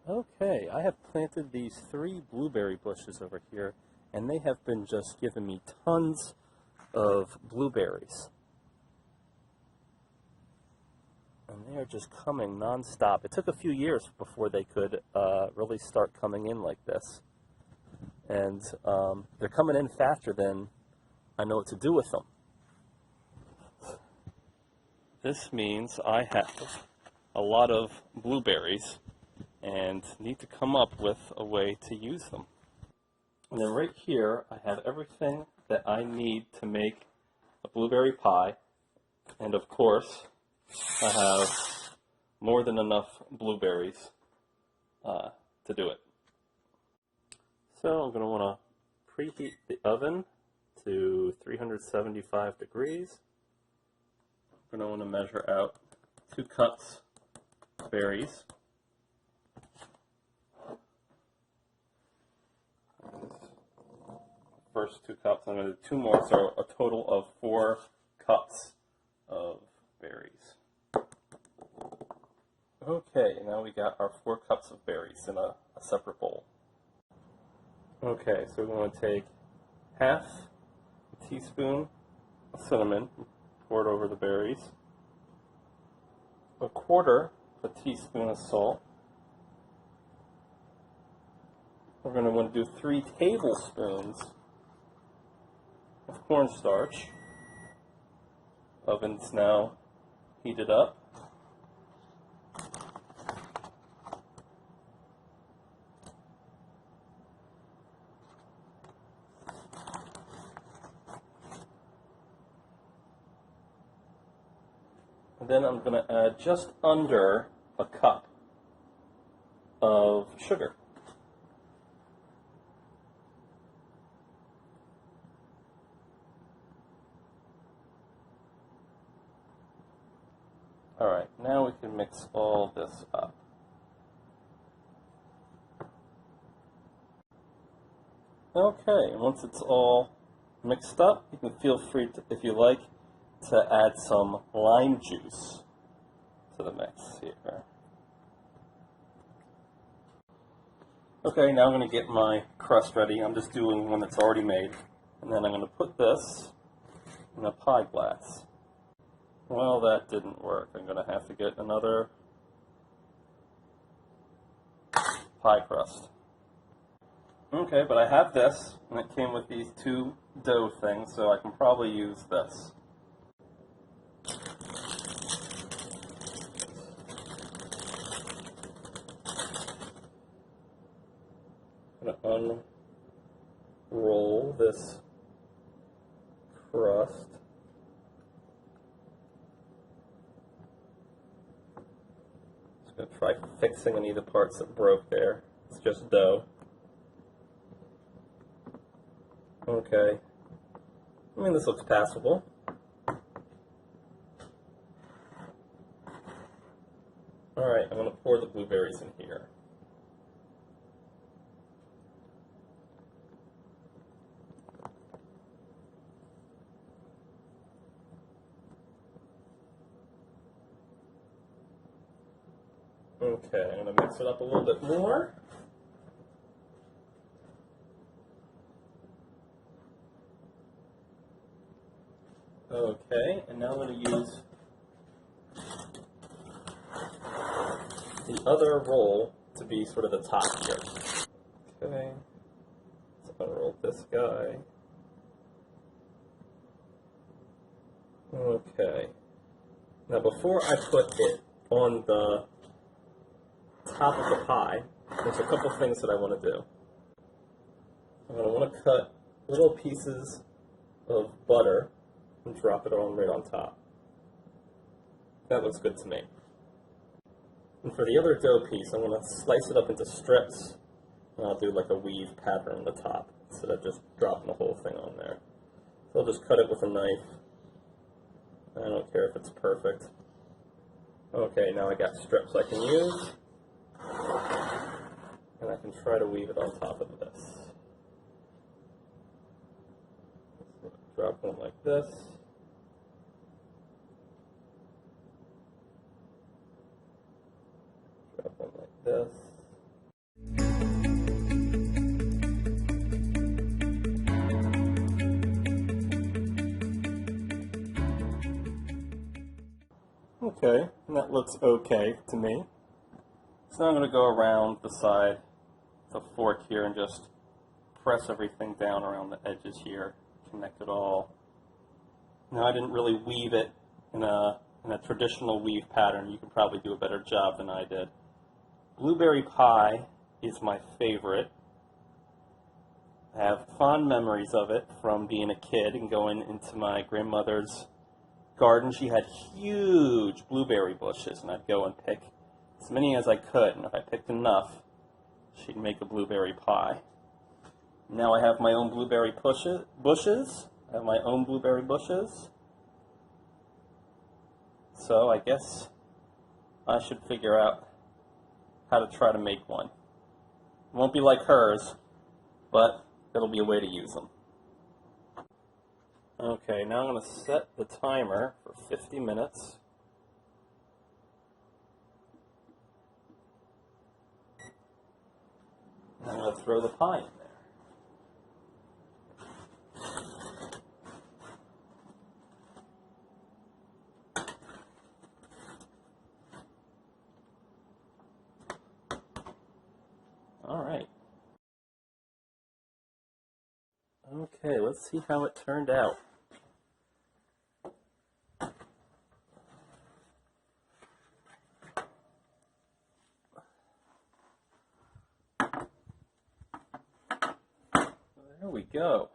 Okay, I have planted these 3 blueberry bushes over here, and they have been just giving me tons of blueberries. And they are just coming nonstop. It took a few years before they could really start coming in like this. And they're coming in faster than I know what to do with them. This means I have a lot of blueberries and need to come up with a way to use them. And then right here, I have everything that I need to make a blueberry pie. And of course, I have more than enough blueberries to do it. So I'm going to want to preheat the oven to 375 degrees. I'm going to want to measure out 2 cups of berries. First 2 cups, I'm going to do 2 more, so a total of 4 cups of berries. Okay, now we got our 4 cups of berries in a separate bowl. Okay, so we're going to take half a teaspoon of cinnamon, pour it over the berries, 1/4 a teaspoon of salt. We're going to want to do 3 tablespoons of cornstarch. Oven's now heated up. And then I'm going to add just under a cup of sugar. Alright, now we can mix all this up. Okay, and once it's all mixed up, you can feel free to, if you like, to add some lime juice to the mix here. Okay, now I'm going to get my crust ready. I'm just doing one that's already made. And then I'm going to put this in a pie glass. Well, that didn't work. I'm going to have to get another pie crust. Okay, but I have this, and it came with these 2 dough things, so I can probably use this. I'm going to unroll this crust. Just going to try fixing any of the parts that broke there. It's just dough. Okay. I mean, this looks passable. Alright, I'm going to pour the blueberries in here. Okay, I'm going to mix it up a little bit more. Okay, and now I'm going to use the other roll to be sort of the top here. Okay, so I'm going to roll this guy. Okay, now before I put it on the top of the pie, there's a couple things that I want to do. I'm going to want to cut little pieces of butter and drop it right on top. That looks good to me. And for the other dough piece, I'm going to slice it up into strips, and I'll do like a weave pattern on the top instead of just dropping the whole thing on there. So I'll just cut it with a knife. I don't care if it's perfect. Okay, now I got strips I can use, and I can try to weave it on top of this. Drop one like this. Drop one like this. okay, and that looks okay to me. So now I'm going to go around the side of the fork here and just press everything down around the edges here, connect it all. Now I didn't really weave it in a traditional weave pattern. You can probably do a better job than I did. Blueberry pie is my favorite. I have fond memories of it from being a kid and going into my grandmother's garden. She had huge blueberry bushes, and I'd go and pick as many as I could, and if I picked enough, she'd make a blueberry pie. Now I have my own blueberry bushes. I have my own blueberry bushes. So I guess I should figure out how to try to make one. It won't be like hers, but it'll be a way to use them. Okay, now I'm going to set the timer for 50 minutes. I'm going to throw the pie in there. All right. Okay, let's see how it turned out. There we go.